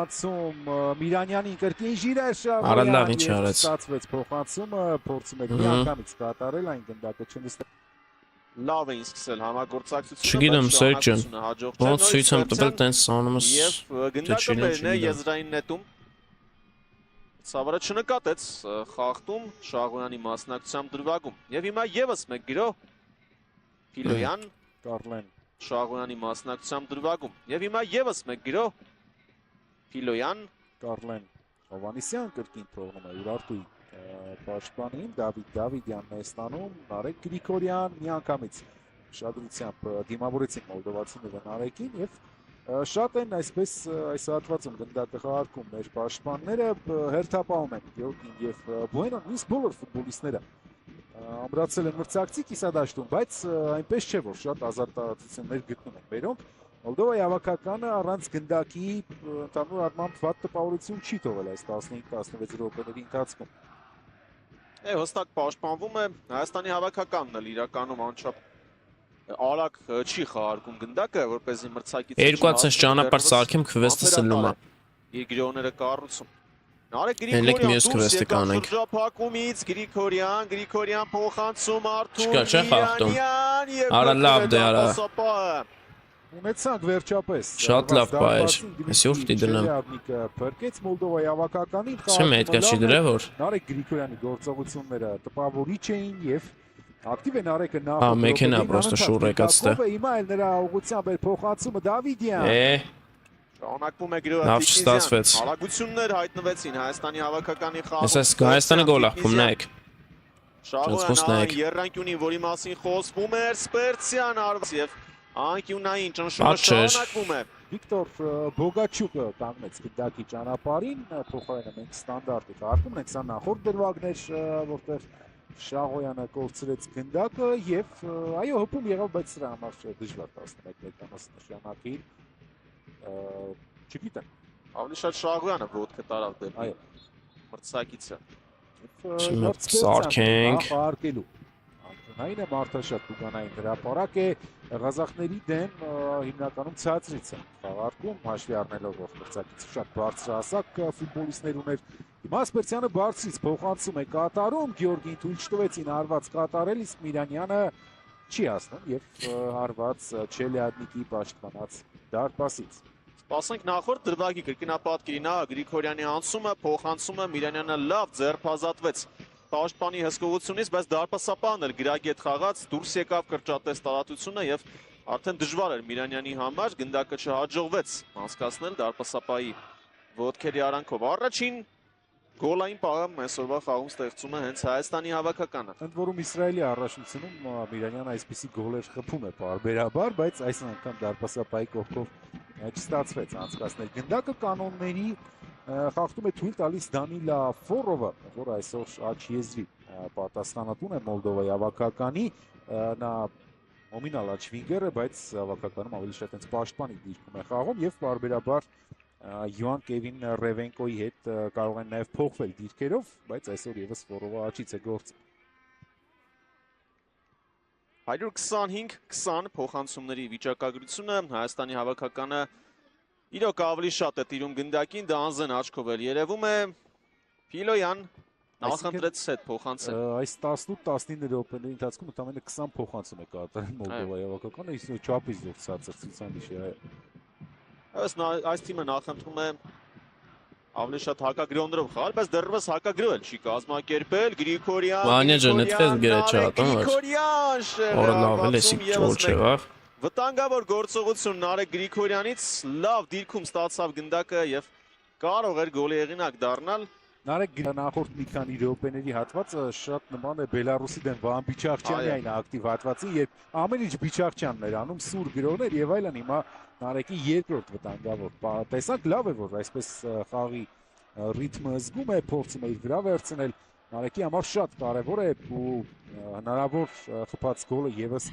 փոխանցում Միրանյանին կրկին ժիրեր Արալավ ինչ արեց։ Ստացվեց փոխանցումը, փորձում է միանգամից կատարել այն գնդակը չնստել։ Լավ էին սկսել համագործակցությունը, Չգիտեմ, Սերջան, հաջող ոնց ցույց եմ տվել տենց անումս եւ գնդակը մերն է եզրային նետում։ Սավարը չնկատեց խախտում Շահոյանի մասնակցությամբ դրվագում։ Եվ հիմա եւս մեկ գրո Փիլոյան Կարլեն Շահոյանի մասնակցությամբ դրվագում։ Եվ հիմա եւս մեկ գրո Փիլոյան Կարլեն Հովանեսյան կրկին թողնում է Ուրարտուի պաշտպանին Դավիթ Դավիթյանն է ստանում Նարեկ Գրիգորյան միանգամից շադրությամբ դիմավորեցին մոլդովացիները Նարեկին եւ շատ են այսպես այս հատվածում գնդակը խաղարկում մեր պաշտպանները հերթապահում են Գյորգին եւ Բուենոն նույնիսկ բոլոր ֆուտբոլիստները ամրացել են մրցակցի կիսադաշտում բայց այնպես չէ որ շատ ազատ տարածություններ գտնում են մերոնք Մոլդովայի հավաքականը առանց գնդակի ընդհանուր առմամբ վատ տպավորություն չի թողել այս 15-16 րոպեների ընթացքում հստակ պաշտպանվում է Հայաստանի հավաքականն էլ իրականում անչափ արագ չի խաղարկում գնդակը, որպեսզի մրցակիցը Երկու հատ ճանապարհ սարքեմ քվեստը սլում է։ Իր գրոները կառուցում։ Նարեկ Հենլեք մյուս քվեստը կանենք։ Շրջափակումից Գրիգորյան փոխանցում Արթուր Չկա, չէ խախտում։ Արա լավ դե արա։ Ունեցանք վերջապես Շատ լավ բայեր։ Այսօր պիտի դնեմ։ Փրկեց Մոլդովայի հավաքականին։ Սեմ հետ կա չի դրա որ։ Նարեկ Գրիգորյանի գործողությունները տպավորիչ էին եւ ակտիվ է Նարեկը նախ մեքենա պրոստը շուռ եկածը։ Հիմա էլ նրա ուղղությամբ էր փոխանցումը Դավիթյան։ Շարունակվում է գրոհը Լավ ստացվեց։ Արագություններ հայտնվեցին Հայաստանի հավաքականի խաղում։ Ես Հայաստանը գոլ ախփում նայեք։ Շահոյան երրանկյունի, որի մասին խոսվում էր Սպերցյան արված եւ անկյունային ճնշումը շարունակվում է։ Վիկտոր Բոգաչուկը կանգնեց գնդակի ճանապարհին, փոխարենը մենք ստանդարտի խաղարկում ենք, սա նախորդ դրվագներ, որտեղ Շահոյանը կորցրեց գնդակը եւ այո հպում եղավ, բայց սրա համար դժվար 11 մեկանոց նշանակի չգիտեմ ավելի շատ Շահոյանը ոտքը տարավ դեպի մրցակիցը Սարքենք արկելու Այն է մարդաշատ Տուգանային հրապարակ է Ղազախների դեմ հիմնականում ցածրից է խաղարկում հաշվի առնելով որ մրցակիցը շատ բարձրահասակ ֆուտբոլիստներ ուներ Հիմա Սպերցյանը բարձրից փոխանցում է կատարում Գյորգին թույլ չտվեցին հարված կատարել իսկ Միրանյանը չի հասնում եւ հարված Չելիադնիկի պաշտպանած դարպասից Սպասենք նախորդ դրվագի կրկնապատկերին Գրիգորյանի անցումը փոխանցումը Միրանյանը լավ ձեռբազատվեց Պաշտպանի հսկողությունից, բայց դարպասապահն էլ գրագի հետ խաղաց, դուրս եկավ կրճատեց տարածությունը եւ արդեն դժվար էր Միրանյանի համար գնդակը չհաջողվեց անցկացնել դարպասապահի ոտքերի արանքով։ Առաջին գոլային պահը այսօրվա խաղում ստեղծում է հենց Հայաստանի հավաքականը։ Ընդ որում Իսրայելի առաջնությունում Միրանյանը այսպիսի գոլեր խփում է պարբերաբար, բայց այս անգամ դարպասապահի կողքով չստացվեց անցկացնել գնդակը կանոնների Խախտում է թույլ տալիս Դանիլա Ֆորովը, որ այսօր աչ եզրի պատասխանատուն է Մոլդովայի հավաքականի, նա նոմինալ աչ վինգեր է, բայց հավաքականում ավելի շատ հենց պաշտպանի դիրքում է խաղում եւ պարբերաբար Յոան Կևին Ռևենկոյի հետ կարող են նաեւ փոխվել դիրքերով, բայց այսօր եւս Ֆորովը աչից է գործ 125-20 փոխանցումների վիճակագրությունը Հայաստանի հավաքականը Իրոք ավելի շատ է տիրում գնդակին, դա անզեն աչքով էլ երևում է Փիլոյան նախընտրեց հետ փոխանցել։ Այս 18-19 րոպեների ընթացքում ընդամենը 20 փոխանցում է կատարել Մոլդովայի հավաքականը, իսկ չափից դուրս ցածրցուցանիշ է։ Այս թիմը նախընտրում է ավելի շատ հակագրոներով խաղալ, բայց դեռևս հակագրոհ չի կազմակերպել Գրիգորյան Վտանգավոր գործողություն Նարեկ Գրիգորյանից լավ դիրքում ստացավ գնդակը եւ կարող էր գոլի հեղինակ դառնալ Նարեկ նախորդ մի քանի րոպեների հատվածը շատ նման է Բելարուսի դեմ Վահան Բիչախչյանի այն ակտիվ հատվածին, երբ ամեն ինչ Բիչախչյանն էր անում, սուր գրոներ եւ այլն հիմա Նարեկի երկրորդ վտանգավոր տեսակ լավ է որ այսպես խաղի ռիթմը զգում է, փորձում է իր վրա վերցնել Նարեկի համար շատ կարեւոր է ու հնարավոր խփած գոլը եւս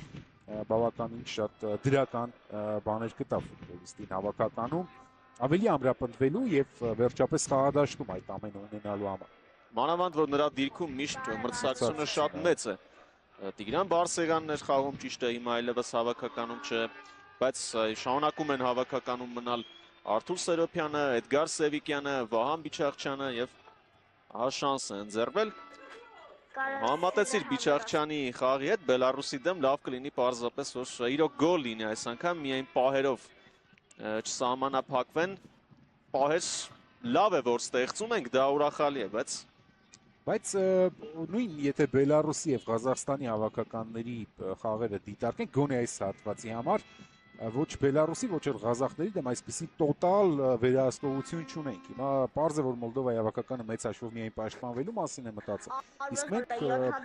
բավականին շատ դրական բաներ կտավ ֆուտբոլիստին հավաքականում ավելի ամրապնդվելու եւ վերջապես խաղադաշտում այդ ամենը ունենալու համար մանավանդ որ նրա դիրքում միշտ մրցակցությունը շատ մեծ է Տիգրան Բարսեղյանն էր խաղում ճիշտ է հիմա այլևս հավաքականում չէ բայց շարունակում են հավաքականում մնալ Արթուր Սերոպյանը, Էդգար Սևիկյանը, Վահան Բիչախչյանը եւ շանս են ընձեռվել։ Համատեցիր Բիչախչյանի խաղի հետ Բելարուսի դեմ լավ կլինի պարզապես որ իրոք գոլ լինի այս անգամ միայն պահերով չսահմանափակվեն։ Պահեր լավ է որ ստեղծում ենք, դա ուրախալի է, Բայց նույն եթե Բելարուսի եւ Ղազախստանի հավաքականների խաղերը դիտարկենք գոնե այս հատվածի համար ոչ Բելարուսի, ոչ էլ Ղազախների դեմ այսպիսի տոտալ վերահսկողություն չունենք։ Հիմա պարզ է որ Մոլդովայի հավաքականը մեծ հաշվով միայն պաշտպանվելու մասին է մտածում։ Իսկ մենք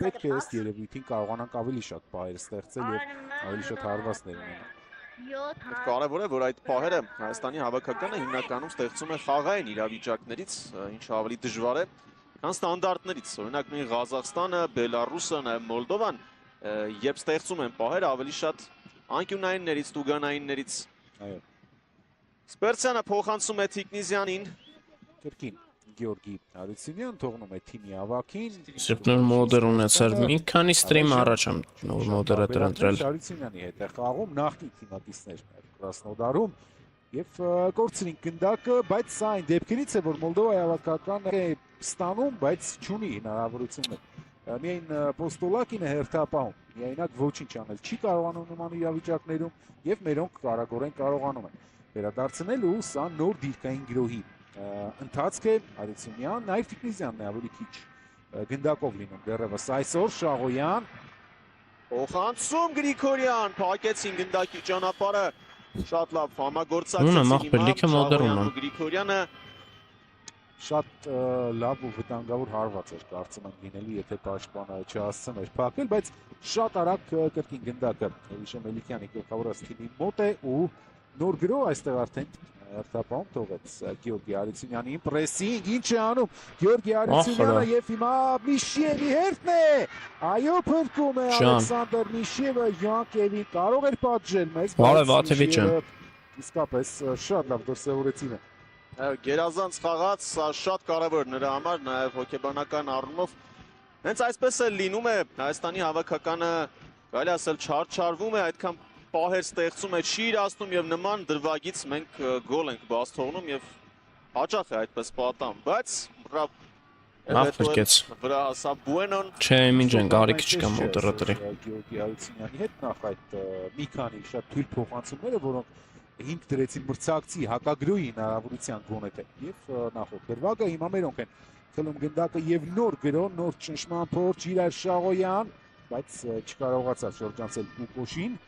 պետք է ըստ երևույթին կարողանանք ավելի շատ պահեր ստեղծել եւ ավելի շատ հարվածներ ունենալ։ Կարևոր է որ այդ պահերը Հայաստանի հավաքականը հիմնականում ստեղծում է խաղային իրավիճակներից, ինչը ավելի դժվար է, քան ստանդարտներից։ Օրինակ նույն Ղազախստանը, Բելարուսը, նաեւ Մոլդովան, երբ ստեղծում են պահեր ավելի շատ անկյունայիններից, տուգանայիններից։ Այո։ Սպերցյանը փոխանցում է Թիկնիզյանին։ Կրկին Գեորգի Հարությունյան թողնում է թիմի ավակին։ Սրբ նոր մոդեր ունեցար մի քանի ստրիմ առաջ եմ նոր մոդերը դրանտրել։ Հարությունյանի հետ է խաղում նախկին թիմակիցներ Կրասնոդարում եւ կորցրին գնդակը, բայց սա այն դեպքերից է որ Մոլդովայի հավաքականը է ստանում, բայց չունի հնարավորություններ։ Միայն Պոստոլակին է հերթապահում, միայնակ ոչինչ անել չի կարողանում նման իրավիճակներում եւ մերոնք կարագորեն կարողանում են վերադարձնել ու սա նոր դիրքային գրոհի ընթացք է Հարությունյան, նաեւ Թիկնիզյանն է ավելի քիչ գնդակով լինում դեռևս այսօր Շաղոյան Փոխանցում Գրիգորյան, փակեցին գնդակի ճանապարհը, շատ լավ համագործակցություն Գրիգորյանը շատ լավ ու վտանգավոր հարված էր կարծում եմ լինելու, եթե պաշտպանը չհասցներ էր փակել, բայց շատ արագ կրկին գնդակը Էլիշե Մելիքյանի գլխավորած թիմի մոտ է ու նոր գրող այստեղ արդեն հերթապահում թողեց Գեորգի Հարությունյանին պրեսինգ, ինչ է անում Գեորգի Հարությունյանը եւ հիմա Միշիևի հերթն է, այո փրկում է Ալեքսանդր Միշիևը, Յանկևին կարող էր պատժել մեզ, բայց իսկապես շատ լավ դրսևորեցին է։ Գերազանց խաղաց, սա շատ կարևոր նրա համար, նաև հոգեբանական առումով։ Հենց այսպես էլ լինում է Հայաստանի հավաքականը, կարելի ասել չարչարվում է, այդքան պահեր ստեղծում է, չի իրացնում եւ նման դրվագից մենք գոլ ենք բաց թողնում եւ հաճախ է այդպես պատահում, բայց վրա հասավ Բուենոն։ Չէ, ինչ են կարիք չկա մոդերատորի։ Գեորգի Հարությունյանի հետ նախ այդ մի քանի շատ թույլ փոխանցումները, որոնք հիմք դրեցին մրցակցի հակագրոյի հնարավորության գոնետը եւ նախորդ դրվագը հիմա մերոնք են խլում գնդակը եւ նոր գրոն, նոր ճնշման փորձ Իրար Շաղոյան, բայց չկարողացավ շրջանցել Կուկոշին։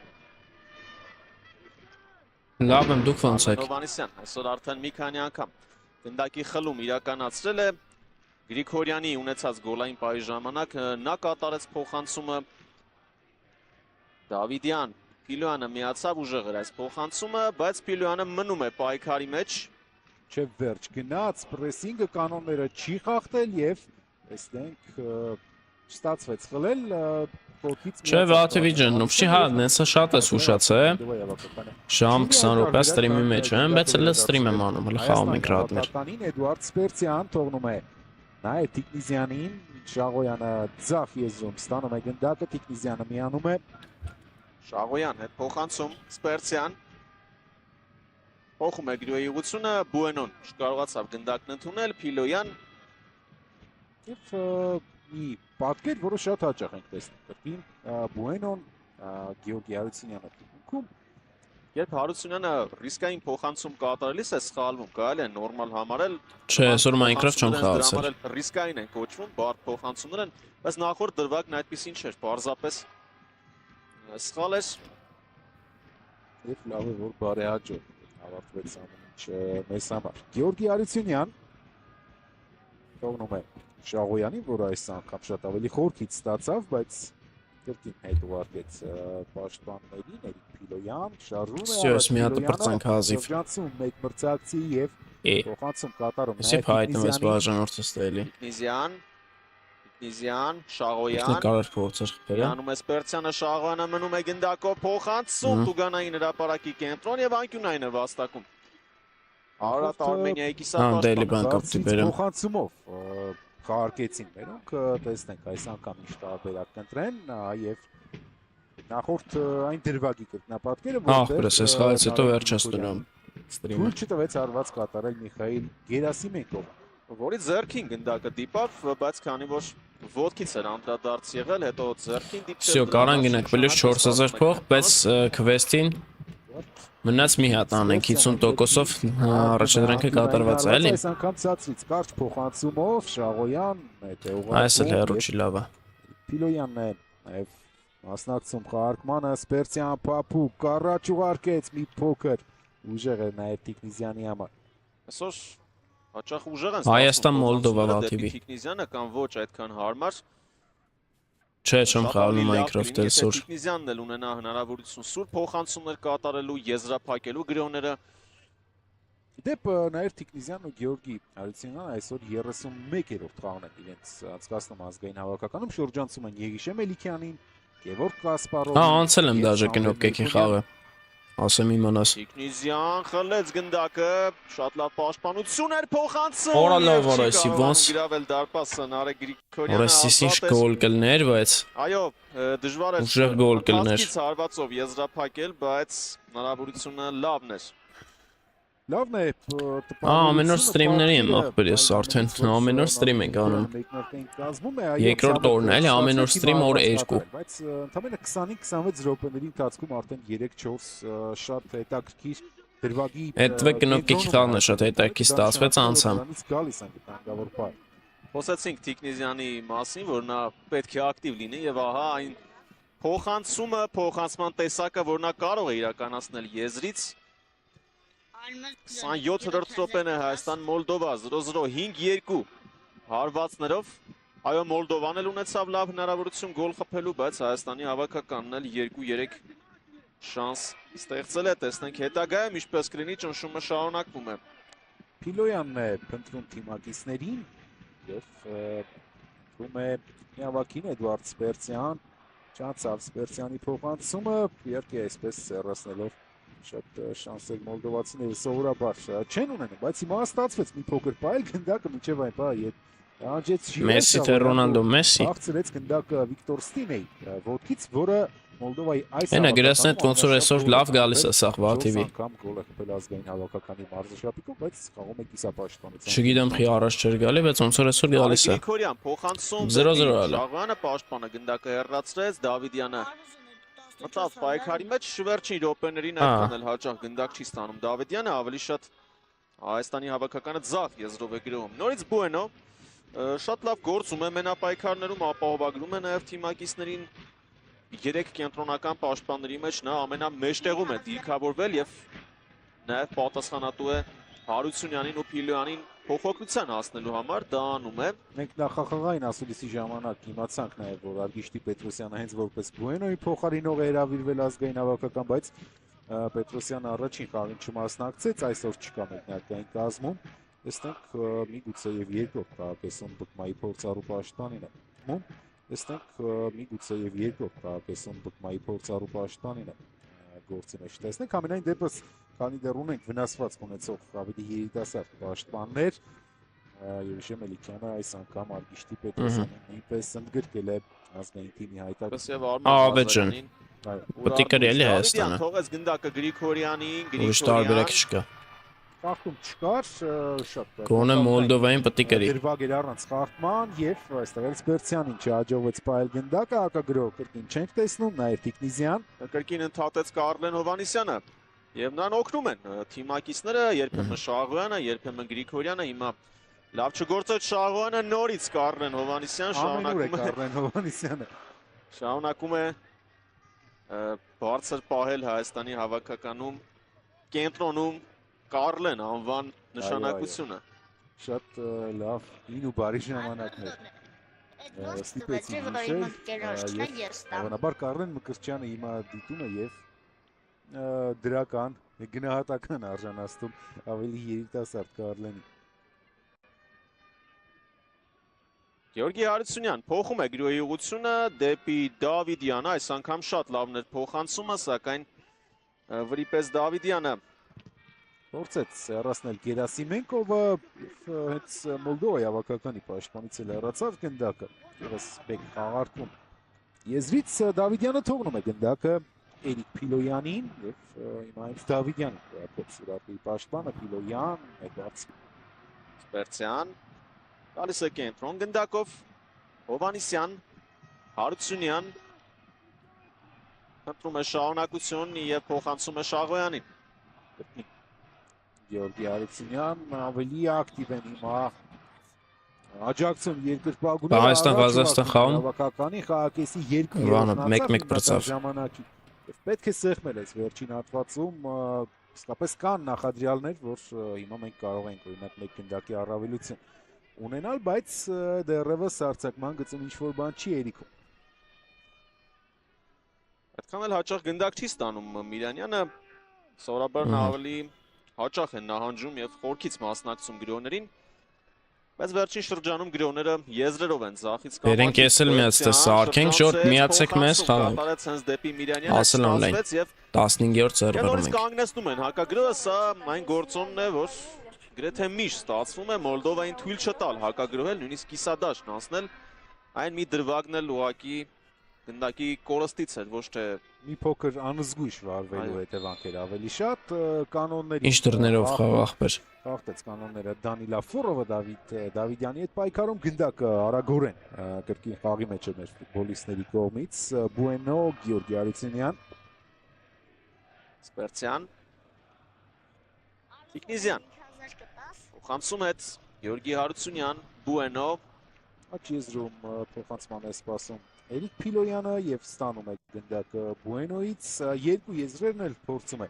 Լավ եմ, դուք ոնց եք։ Հովանեսյան այսօր արդեն մի քանի անգամ գնդակի խլում իրականացրել է Գրիգորյանի ունեցած գոլային պահի ժամանակ նա կատարեց փոխանցումը Դավիդյան Պիլոյանը միացավ ուժեղր այս փոխանցումը, բայց Պիլոյանը մնում է պայքարի մեջ։ Չէ վերջ գնաց, պրեսինգը կանոնները չի խախտել եւ այստենք ստացվեց խլել կողքից։ Չէ, Վաթևի ջան, ուշի հա, նեսա շատ է ուշացել։ Ժամ 20 րոպե ստրիմի մեջ եմ, բայց էլ ստրիմ եմ անում, հələ խաղում ենք ռադներ։ Էդուարդ Սպերցյան թողնում է նայ Թիկնիզյանին, Շաղոյանը ձախ եզրում ստանում է գնդակը, Թիկնիզյանը միանում է Շաղոյան հետ փոխանցում Սպերցյան փոխում է գրոյի ուղղությունը Բուենոն չկարողացավ գնդակն ընդունել Պիլոյան եւ մի պատկեր, որը շատ հաճախ ենք տեսնում կրկին Բուենոն Գեորգի Հարությունյանը թիմքում երբ Հարությունյանը ռիսկային փոխանցում կատարելիս է սխալվում, կարելի է նորմալ համարել չէ, այսօր Minecraft չեմ խաղացել ռիսկային են կոչվում, բարդ փոխանցումներ են, բայց նախորդ դրվագն այդպեսին չէր, պարզապես սխալ էր եւ լավ է որ բարեհաջող ավարտվեց ամեն ինչ մեզ համար Գեորգի Հարությունյան թողնում է Շաղոյանին, որը այս անգամ շատ ավելի խորքից ստացավ, բայց կրկին հետ ուղարկեց պաշտպաններին Էրիկ Պիլոյան, շարժում է Սյոս մի հատ բրծանք հազիվ շրջանցում մեկ մրցակցի եւ փոխանցում կատարում Իսկ հայտնվեց բաժանորդը ստելի Նիզյան, Շաղոյան Նկարար փորձեր խփերը Անում է Սպերցյանը, Շաղոյանը մնում է գնդակով փոխանցում Տուգանային հրապարակի կենտրոն եւ անկյունային է վաստակում Արարատ Արմենիայի կիսապաշտպան փոխանցումով խաղարկեցին մերոնք, տեսնենք այս անգամ ինչ տարբերակ կընտրեն եւ նախորդ այն դրվագի կրկնապատկերը որտեղ այս խաղից հետո վերջացնում ստրիմը։ Թույլ չտվեց հարված կատարել Միխայիլ Գերասիմենկովը։ Որի ձեռքին գնդակը դիպավ, բայց քանի որ ոտքից էր անդրադարձ եղել, հետո ձեռքին դիպել։ Всё, կարան գնանք պլյուս 4000 փող, բայց քվեսթին մնաց մի հատ անենք 50%-ով առաջադրանքը կատարված է, էլի։ Այս անգամ ցածրից կարճ փոխանցումով Շաղոյան, հետո Այս էլ հեռու չի լավը։ Փիլոյանն է նաև մասնակցում խաղարկմանը, Սպերցյան Փափուկ առաջ ուղարկեց մի փոքր ուժեղ է նաև Տիկնիզյանի համար։ Այսօր հաճախ ուժեղ են Հայաստան, Մոլդովա լաթիվի։ Տիկնիզյանը կամ ոչ այդքան հարմար։ Չէ, չեմ խաղալու Minecraft-ը այսօր։ Տիկնիզյանն էլ ունենա հնարավորություն սուր փոխանցումներ կատարելու, եզրափակելու գրոները։ Դեպ նաև Տիկնիզյանն ու Գեորգի Հարությունյանը այսօր 31-րդ խաղն են իրենց անցկացնում ազգային հավաքականում, շրջանցում են Եգիշե Մելիքյանին, Գևորգ Կասպարովին։ Հա, անցել եմ դաժե կնոպկեքի խաղը։ Ասեմ իմանաս։ Տիկնիզյան խլեց գնդակը, շատ լավ պաշտպանություն էր փոխանցում։ Օրա լավ որեսի ոնց։ Գրավել դարպասը Նարեկ Գրիգորյանը։ Որեսիսիշ գոլ կլներ, բայց Այո, դժվար է ուժեղ գոլ կլներ։ Հասկից հարվածով եզրափակել, բայց հնարավորությունը լավն էր։ Լավն է, ամեն օր ստրիմների եմ ախպեր ես արդեն, ամեն օր ստրիմ ենք անում։ Երկրորդ օրն է, էլի ամեն օր ստրիմ օր 2։ Բայց ընդամենը 20-26 րոպեների ընթացքում արդեն 3-4 շատ հետաքրքիր դրվագի Այդ կնոպկեքի խաղն է շատ հետաքրքիր ստացվեց անցամ։ Գալիս են վտանգավոր բար։ Խոսեցինք Տիկնիզյանի մասին, որ նա պետք է ակտիվ լինի եւ ահա այն փոխանցումը, փոխանցման տեսակը, որ նա կարող է իրականացնել եզրից 27-րդ րոպեն է Հայաստան Մոլդովա 0-0 5-2 հարվածներով։ Այո, Մոլդովան էլ ունեցավ լավ հնարավորություն գոլ խփելու, բայց Հայաստանի հավաքականն էլ 2-3 շանս ստեղծել է։ Տեսնենք հետագայում ինչպես կլինի, ճնշումը շարունակվում է։ Փիլոյանն է փնտրում թիմակիցներին եւ ում է միավակին Էդվարդ Սպերցյան, չանցավ Սպերցյանի փոխանցումը, իհարկե այսպես սեռացնելով շատ շանսեր մոլդովացիները սովորաբար չեն ունենում, բայց հիմա ստացվեց մի փոքր պայել գնդակը մինչև այն պահը անջեց Մեսսի թե Ռոնալդո Մեսսի։ Բաղցրեց գնդակը Վիկտոր Ստինեի ոտքից, որը Մոլդովայի այս Այնա գրասնետ ոնց որ այսօր լավ գալիս է սաղ վաթիվի։ Անգամ գոլ է խփել ազգային հավաքականի մարզաշապիկով, բայց խաղում է կիսապաշտպանությամբ։ Չգիտեմ խի առաջ չէր գալի, բայց ոնց որ այսօր գալիս է։ Գրիգորյան փոխանցում 0-0 ալա։ Շաղոյանը պաշտպանը գնդակը հեռացրեց, Դավիդյանը մտավ պայքարի մեջ, շվերջին րոպեներին այդքան էլ հաճախ գնդակ չի ստանում Դավիդյանը, ավելի շատ Հայաստանի հավաքականը ձախ եզրով է գրում։ Նորից Բուենո շատ լավ գործում է մենապայքարներում, ապահովագրում է նաև թիմակիցներին 3 կենտրոնական պաշտպանների մեջ նա ամենամեջտեղում է դիրքավորվել եւ նաև պատասխանատու է Հարությունյանին ու Փիլոյանին փոխօգնության հասնելու համար դա անում է։ Մենք նախախաղային ասուլիսի ժամանակ իմացանք նաև որ Արգիշտի Պետրոսյանը հենց որպես Բուենոյի փոխարինող է հրավիրվել ազգային հավաքական, բայց Պետրոսյանը առաջին խաղին չմասնակցեց, այսօր չկա մեկնարկային կազմում։ Տեսնենք միգուցե եւ երկրորդ քաղաքեսում Բկմայի փորձառու պաշտպանին է։ Տեսնենք միգուցե եւ երկրորդ քաղաքեսում Բկմայի փորձառու պաշտպանին է գործի մեջ։ Տեսնենք ամենայն դեպս քանի դեռ ունենք վնասված ունեցող ավելի երիտասարդ պաշտպաններ, Եվգենի Մելիքյանը այս անգամ Արգիշտի Պետրոսյանը նույնպես ընդգրկել է ազգային թիմի հայտարարություններին։ Պետք է կրելի Հայաստանը։ Թողեց գնդակը Գրիգորյանին, Ուրիշ տարբերակ չկա։ Խաղում չկար, շատ Գոնե Մոլդովային պետք է կրի։ Դրվագ էր առանց խաղման եւ այստեղ էլ Սպերցյանին չհաջողվեց պայել գնդակը, հակագրող կրկին չենք տեսնում, նաեւ Տիկնիզյան կրկին ընդհատեց Կարլեն Հովանիսյանը եւ նրան օգնում են թիմակիցները, երբեմն Շաղոյանը, երբեմն Գրիգորյանը, հիմա լավ չգործեց Շաղոյանը, նորից Կարլեն Հովանիսյան շարունակում է բարձր պահել Հայաստանի հավաքականում կենտրոնում Կարլեն անվան նշանակությունը։ Շատ լավ, ին ու բարի ժամանակներ։ Ստիպեցի հավանաբար Կարլեն Մկրտչյանը հիմա դիտում է եւ դրական գնահատական արժանացնում ավելի երիտասարդ Կարլենի։ Գեորգի Հարությունյան փոխում է գրոյի ուղղությունը դեպի Դավիդյանը, այս անգամ շատ լավն էր փոխանցումը, սակայն վրիպես Դավիդյանը փորձեց հեռացնել Գերասիմենկովը, հենց Մոլդովայի հավաքականի պաշտպանից էլ հեռացավ գնդակը, ևս մեկ խաղարկում։ Եզրից Դավիդյանը թողնում է գնդակը Էրիկ Փիլոյանին եւ հիմա այս Դավիդյանին կոոպերատիվ Սուրապի պաշտպանը Փիլոյան Էդվարդս Սպերցյան գալիս է կենտրոն գնդակով Հովանիսյան Հարությունյան ընտրում է շարունակություն եւ փոխանցում է Շաղոյանին Գեորգի Հարությունյան ավելի ակտիվ են հիմա աջակցում երկրպագուները Հայաստան-Ղազախստան խաղում հավաքականի խաղակեսի երկու Վանը 1-1 բրծավ ժամանակի պետք է սեղմել այս վերջին հատվածում իսկապես կան նախադրյալներ որ հիմա մենք կարող ենք օրինակ մեկ գնդակի առավելություն ունենալ բայց դեռևս արձակման գծում ինչ որ բան չի Էրիկում այդքան էլ հաճախ գնդակ չի ստանում Միրանյանը սովորաբար նա ավելի հաճախ են նահանջում եւ խորքից մասնակցում գրոներին բայց վերջին շրջանում գրոները եզրերով են ձախից կամած Բերենք ես էլ միացել սարքենք շորտ միացեք մեզ խաղանք կատարեց հենց դեպի Միրանյանը ասել օնլայն 15-րդ սերվերում ենք կանգնեցնում են հակագրոհը սա այն գործոնն է որ գրեթե միշտ ստացվում է Մոլդովային թույլ չտալ հակագրոհել նույնիսկ կիսադաշտ անցնել այն մի դրվագն էլ ուղակի գնդակի կորստից էր ոչ թե մի փոքր անզգույշ վարվելու հետևանքեր ավելի շատ կանոնների Ինչ դռներով խաղաղբեր խախտեց կանոնները Դանիլա Ֆուրովը Դավիդյանի հետ պայքարում գնդակը արագորեն կրկին խաղի մեջ էր ֆուտբոլիստների կողմից Բուենո Գեորգի Հարությունյան Սպերցյան Տիկնիզյան փոխանցում հետ Գեորգի Հարությունյան Բուենո աջ եզրում փոխանցման է սպասում Էրիկ Փիլոյանը եւ ստանում է գնդակը Բուենոից երկու եզրերն էլ փորձում է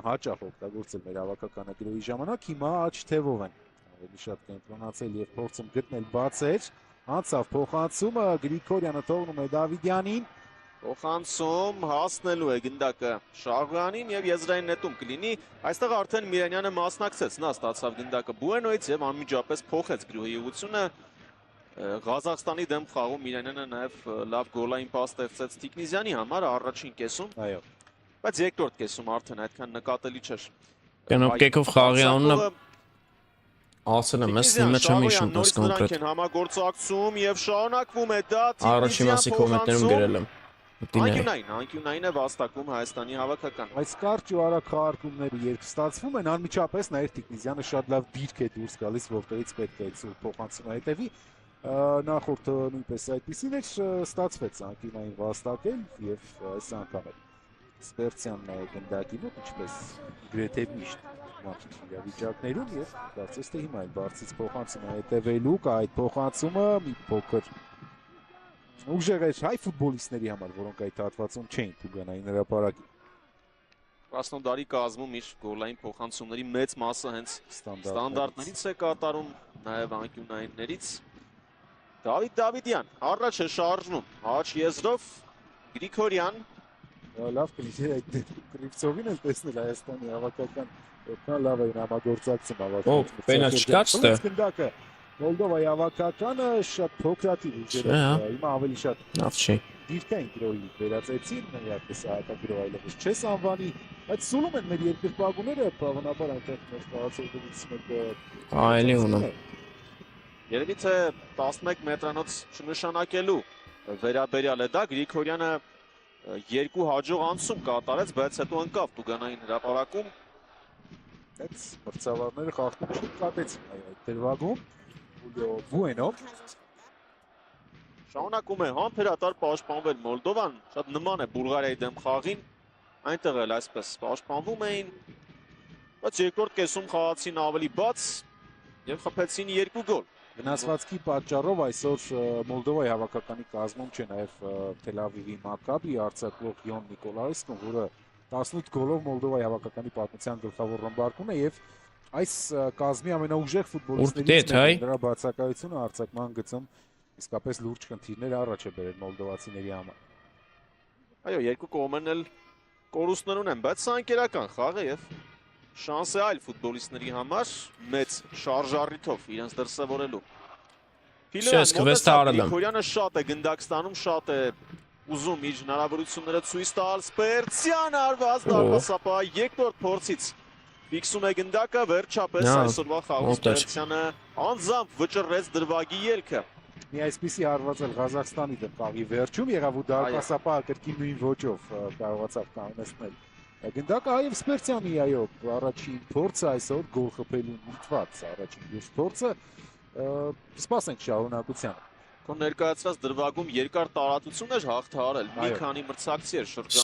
հաճախ օգտագործել մեր հավաքականը գրոհի ժամանակ հիմա աջ թևով են ավելի շատ կենտրոնացել եւ փորձում գտնել բացեր անցավ փոխանցումը Գրիգորյանը թողնում է Դավիդյանին փոխանցում հասնելու է գնդակը Շաղոյանին եւ եզրային նետում կլինի այստեղ արդեն Միրանյանը մասնակցեց նա ստացավ գնդակը Բուենոից եւ անմիջապես փոխեց գրոհի ուղղությունը Ղազախստանի դեմ խաղում Միրանյանը նաև լավ գոլային պաս ստեղծեց Տիկնիզյանի համար առաջին կեսում, այո, բայց երկրորդ կեսում արդեն այդքան նկատելի չէր։ Կենոպկեքով խաղի անունը ասել եմ, ես նիմը չեմ հիշում պես կոնկրետ։ Համագործակցում եւ շարունակվում է դա Առաջին մասի կոմենտներում գրել եմ։ Անկյունային է վաստակում Հայաստանի հավաքական։ Այս կարճ ու արագ խաղարկումները երբ ստացվում են, անմիջապես նաև Տիկնիզյանը շատ լավ դիրք է դուրս գալիս, որտեղից պետք է այդ փոխանցումը հետևի։ Նախորդը նույնպես այդպեսին էր ստացվեց անկյունային վաստակել եւ այս անգամ էլ Սպերցյանն է գնդակի մոտ ինչպես գրեթե միշտ վիճակներում եւ կարծես թե հիմա էլ բարձից փոխանցումը հետևելու կա այդ փոխանցումը մի փոքր ուժեղ է հայ ֆուտբոլիստների համար որոնք այդ հատվածում չէին Տուգանային հրապարակի Krasnodar-ի կազմում իր գոլային փոխանցումների մեծ մասը հենց ստանդարտներից է կատարում նաեւ անկյունայիններից Դավիթ Դավիդյան առաջ է շարժվում աջ եզրով Գրիգորյան լավ կլինի այդ Կրիվցովին էլ տեսնել Հայաստանի հավաքական որքան լավ է համագործակցում հավաքական պենալ չկար ստե Մոլդովայի հավաքականը շատ փոքրատիվ ուժերով հիմա ավելի շատ լավ չի դիրքային գրոհի վերածեցին նույնպես հակագրոհ այլևս չես անվանի բայց սուլում են մեր երկրպագուները բավականաբար այնտեղ մեր խաղացողներից մեկը այլի ունեմ Երևի թե 11 մետրանոց չնշանակելու վերաբերյալ է դա Գրիգորյանը երկու հաջող անցում կատարեց, բայց հետո ընկավ Տուգանային հրապարակում Այդ մրցավարները խաղում չկատեցին այդ դրվագում Բուենո Շարունակում է համբերատար պաշտպանվել Մոլդովան, շատ նման է Բուլղարիայի դեմ խաղին, այնտեղ էլ այսպես պաշտպանվում էին, բայց երկրորդ կեսում խաղացին ավելի բաց եւ խփեցին 2 գոլ Վնասվածքի պատճառով այսօր Մոլդովայի հավաքականի կազմում չէ նաև Թել Ավիվի Մակաբի արձակվող Յոն Նիկոլաևսկին, որը 18 գոլով Մոլդովայի հավաքականի պատմության գլխավոր ռմբարկուն է եւ այս կազմի ամենաուժեղ ֆուտբոլիստներից մեկը դրա բացակայությունը արձակման գծում իսկապես լուրջ խնդիրներ առաջ է բերել մոլդովացիների համար։ Այո, երկու կողմերն էլ կորուստներ ունեն, բայց սա անկերական խաղ է եւ շանս է այլ ֆուտբոլիստների համար մեծ շարժառիթով իրենց դրսևորելու։ Գրիգորյանը շատ է գնդակ ստանում, շատ է ուզում իր հնարավորությունները ցույց տալ, Սպերցյան արված դարպասապահ երկրորդ փորձից ֆիքսում է գնդակը, վերջապես այսօրվա խաղում Սպերցյանը անձամբ վճռեց դրվագի ելքը։ մի այսպիսի հարված էլ Ղազախստանի դեմ կաղի վերջում եղավ ու դարպասապահը կրկին նույն ոճով կարողացավ կանգնեցնել գնդակը Այև Սպերցյանի այո առաջին փորձը այսօր գոլ խփելու միտված առաջին դուրս փորձը սպասենք շարունակությանը Քո ներկայացված դրվագում երկար տարածություն էր հաղթահարել մի քանի մրցակցի էր շրջան